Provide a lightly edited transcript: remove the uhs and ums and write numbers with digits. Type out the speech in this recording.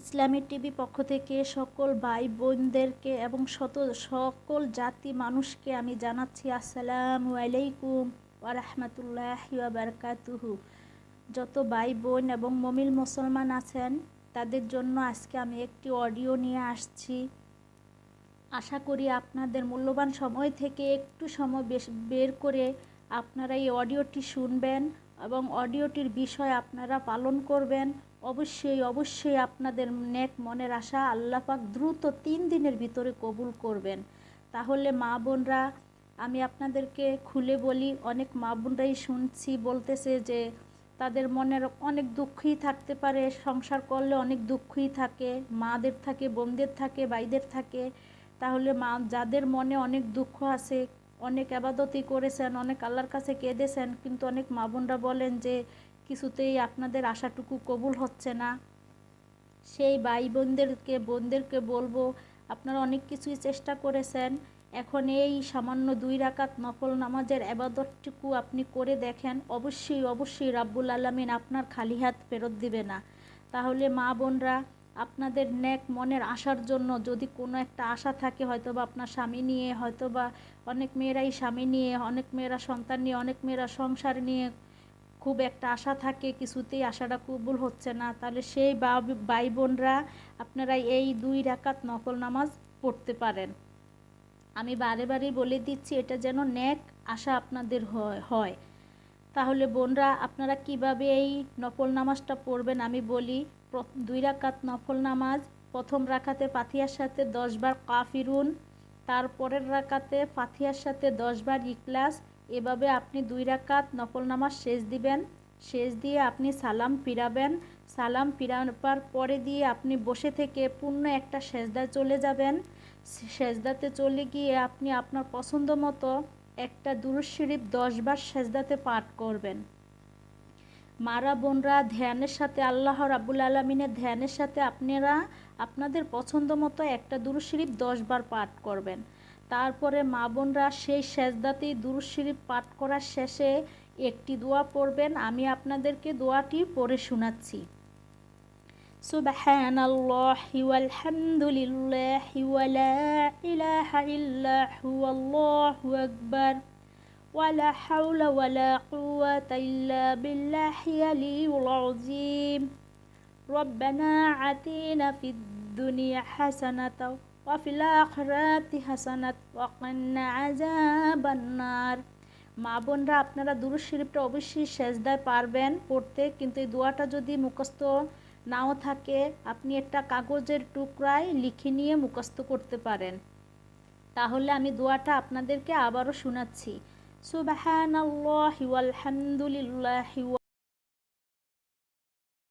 ইসলামী TV পক্ষ থেকে সকল ভাই বোনদেরকে এবং সকল জাতি মানুষকে আমি জানাচ্ছি আসসালামু আলাইকুম ওয়া রাহমাতুল্লাহি ওয়া বারাকাতুহু। যত ভাই বোন এবং মুমিন মুসলমান আছেন তাদের জন্য আজকে আমি একটি অডিও নিয়ে আসছি। আশা করি আপনাদের মূল্যবান সময় থেকে একটু সময় বের করে আপনারা এই অডিওটি শুনবেন এবং অডিওটির বিষয় আপনারা পালন করবেন। অবশ্যই আপনাদের নেক মনের আশা আল্লাহ পাক দ্রুত 3 দিনের ভিতরে কবুল করবেন। তাহলে মা বোনরা, আমি আপনাদেরকে খুলে বলি, অনেক মা বোনরাই শুনছি বলতেছে যে তাদের মনের অনেক দুঃখই থাকতে পারে, সংসার করলে অনেক দুঃখই থাকে, মাদের থাকে, বোনদের থাকে, ভাইদের থাকে। তাহলে যাদের মনে অনেক দুঃখ আছে, অনেক ইবাদতই করেছেন, অনেক আল্লাহর কাছে কেঁদেছেন, কিন্তু অনেক মা বোনরা বলেন যে কিছুতেই আপনাদের আশাটুকু কবুল হচ্ছে না। সেই ভাই বোনদেরকে বলবো, আপনারা অনেক কিছুই চেষ্টা করেছেন, এখন এই সামান্য 2 রাকাত নফল নামাজের ইবাদতটুকু আপনি করে দেখেন। অবশ্যই রাব্বুল আলামিন আপনার খালি হাত ফেরত দিবে না। তাহলে মা বোনরা, আপনাদের নেক মনের আশার জন্য যদি কোনো একটা আশা থাকে, হয়তোবা আপনার স্বামী নিয়ে, হয়তোবা অনেক মেয়েরাই স্বামী নিয়ে, অনেক মেয়েরা সন্তান নিয়ে, অনেক মেয়েরা সংসার নিয়ে খুব একটা আশা থাকে, কিছুতেই আশাটা কবুল হচ্ছে না, তাহলে সেই ভাই বোনরা আপনারা এই 2 রাকাত নফল নামাজ পড়তে পারেন। আমি বারে বলে দিচ্ছি, এটা যেন নেক আশা আপনাদের হয়। তাহলে বোনরা, আপনারা কিভাবে এই নফল নামাজটা পড়বেন আমি বলি। 2 রাকাত নফল নামাজ, প্রথম রাকাতে ফাতিহার সাথে 10 বার কাফিরুন, তারপরের রাকাতে ফাতিহার সাথে 10 বার ইখলাস। এভাবে আপনি 2 রাকাত নফল নামাজ শেষ দিবেন। শেষ দিয়ে আপনি সালাম ফিরাবেন। সালাম ফিরাবার পরে দিয়ে আপনি বসে থেকে পূর্ণ একটা সেজদায় চলে যাবেন। সেজদাতে চলে গিয়ে আপনি আপনার পছন্দ মতো একটা দুরূদ শরীফ 10 বার সেজদাতে পাঠ করবেন। মারা বোনরা, ধ্যানের সাথে, আল্লাহ রাব্বুল আলামিনের ধ্যানের সাথে আপনারা আপনাদের পছন্দ মতো একটা দুরূদ শরীফ 10 বার পাঠ করবেন। তারপরে মা বোনরা, সেই সেজদাতেই দুরূদ শরীফ পাঠ করার শেষে একটি দোয়া পড়বেন। আমি আপনাদেরকে দোয়াটি পড়ে শোনাচ্ছি। সুবহানাল্লাহি ওয়াল হামদুলিল্লাহি ওয়া লা ইলাহা ইল্লা হুয়াল্লাহু আকবার ওয়ালা হাওলা ওয়ালা কুওয়াতা ইল্লা বিল্লাহিল আলিয়্যিল আযীম। রব্বানা আতিনা ফিদ দুনিয়া হাসানাতাও ওয়া ফিল আখিরাতি হাসানাতাও ওয়া কিনা আযাবান নার। মা বোনরা, আপনারা দুরূদ শরীফটা অবশ্যই সেজদায় পারবেন পড়তে, কিন্তু এই দোয়াটা যদি মুখস্থ নাও থাকে, আপনি একটা কাগজের টুকরায় লিখে নিয়ে মুখস্থ করতে পারেন। তাহলে আমি দোয়াটা আপনাদেরকে আবারও শোনাচ্ছি। সুবহানাল্লাহি ওয়াল হামদুলিল্লাহি